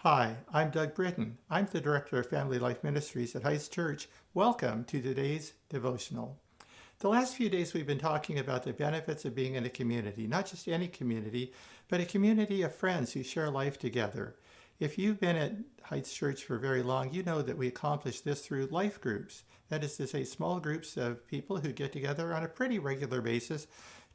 Hi, I'm Doug Britton. I'm the Director of Family Life Ministries at Heights Church. Welcome to today's devotional. The last few days we've been talking about the benefits of being in a community, not just any community, but a community of friends who share life together. If you've been at Heights Church for very long, you know that we accomplish this through life groups. That is to say, small groups of people who get together on a pretty regular basis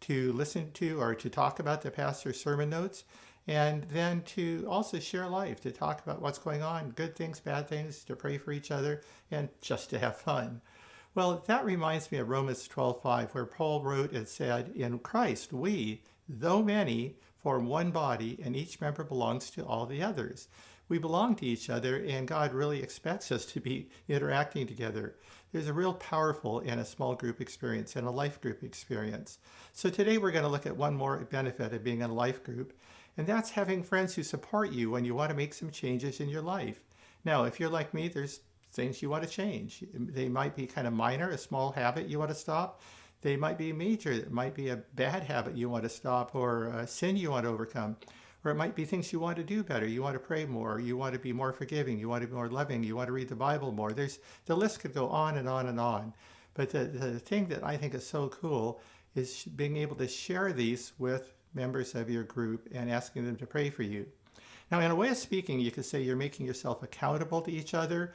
to listen to or to talk about the pastor's sermon notes, and then to also share life, to talk about what's going on, good things, bad things, to pray for each other, and just to have fun. Well, that reminds me of Romans 12:5, where Paul wrote and said, "In Christ we, though many, form one body, and each member belongs to all the others." We belong to each other, and God really expects us to be interacting together. There's a real powerful and a small group experience and a life group experience. So today we're going to look at one more benefit of being in a life group, and that's having friends who support you when you want to make some changes in your life. Now, if you're like me, there's things you want to change. They might be kind of minor, a small habit you want to stop. They might be major. It might be a bad habit you want to stop, or a sin you want to overcome. Or it might be things you want to do better. You want to pray more. You want to be more forgiving. You want to be more loving. You want to read the Bible more. The list could go on and on and on. But the thing that I think is so cool is being able to share these with members of your group and asking them to pray for you. Now, in a way of speaking, you could say you're making yourself accountable to each other.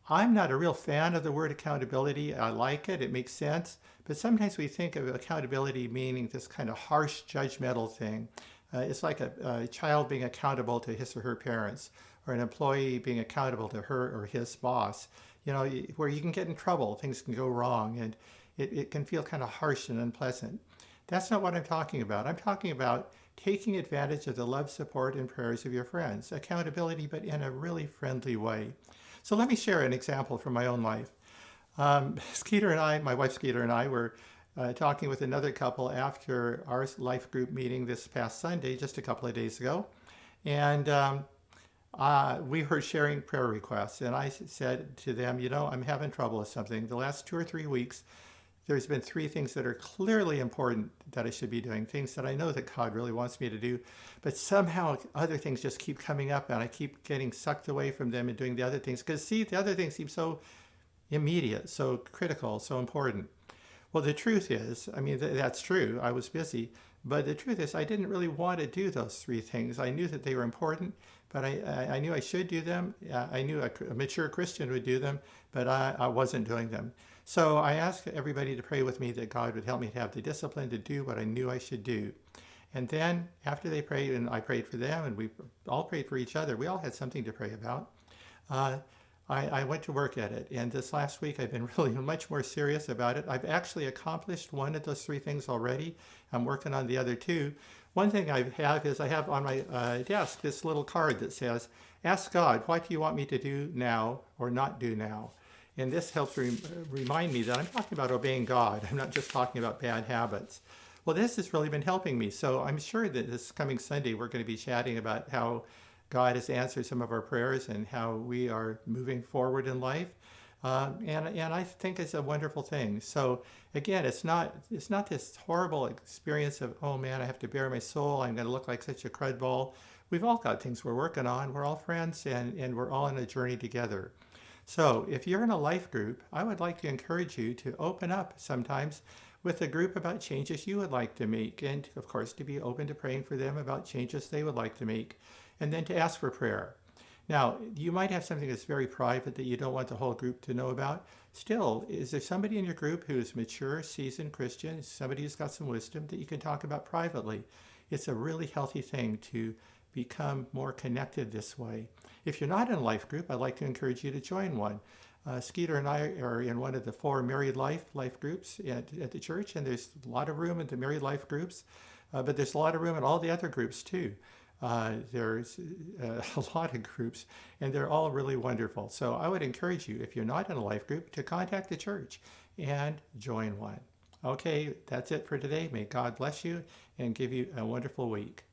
I'm not a real fan of the word accountability. I like it, it makes sense. But sometimes we think of accountability meaning this kind of harsh, judgmental thing. It's like a child being accountable to his or her parents, or an employee being accountable to her or his boss. You know, where you can get in trouble, things can go wrong, and it can feel kind of harsh and unpleasant. That's not what I'm talking about. I'm talking about taking advantage of the love, support, and prayers of your friends. Accountability, but in a really friendly way. So let me share an example from my own life. Skeeter and I, my wife Skeeter and I, were talking with another couple after our life group meeting this past Sunday, just a couple of days ago. And we were sharing prayer requests. And I said to them, you know, I'm having trouble with something. The last 2 or 3 weeks, there's been 3 things that are clearly important that I should be doing, things that I know that God really wants me to do, but somehow other things just keep coming up and I keep getting sucked away from them and doing the other things. Because see, the other things seem so immediate, so critical, so important. Well, the truth is, I mean, that's true. I was busy. But the truth is, I didn't really want to do those 3 things. I knew that they were important, but I knew I should do them. I knew a mature Christian would do them, but I wasn't doing them. So I asked everybody to pray with me that God would help me to have the discipline to do what I knew I should do. And then after they prayed, and I prayed for them, and we all prayed for each other, we all had something to pray about. I went to work at it. And this last week, I've been really much more serious about it. I've actually accomplished one of those 3 things already. I'm working on the other 2. One thing I have on my desk this little card that says, "Ask God, what do you want me to do now or not do now?" And this helps remind me that I'm talking about obeying God. I'm not just talking about bad habits. Well, this has really been helping me. So I'm sure that this coming Sunday, we're going to be chatting about how God has answered some of our prayers and how we are moving forward in life. And I think it's a wonderful thing. So again, it's not this horrible experience of, oh man, I have to bare my soul. I'm going to look like such a crud ball. We've all got things we're working on. We're all friends, and we're all in a journey together. So if you're in a life group, I would like to encourage you to open up sometimes with a group about changes you would like to make, and of course to be open to praying for them about changes they would like to make, and then to ask for prayer. Now, you might have something that's very private that you don't want the whole group to know about. Still, is there somebody in your group who is mature, seasoned Christian, somebody who's got some wisdom that you can talk about privately? It's a really healthy thing to become more connected this way. If you're not in a life group, I'd like to encourage you to join one. Skeeter and I are in one of the 4 married life groups at the church, and there's a lot of room in the married life groups, but there's a lot of room in all the other groups too. There's a lot of groups, and they're all really wonderful. So I would encourage you, if you're not in a life group, to contact the church and join one. Okay, that's it for today. May God bless you and give you a wonderful week.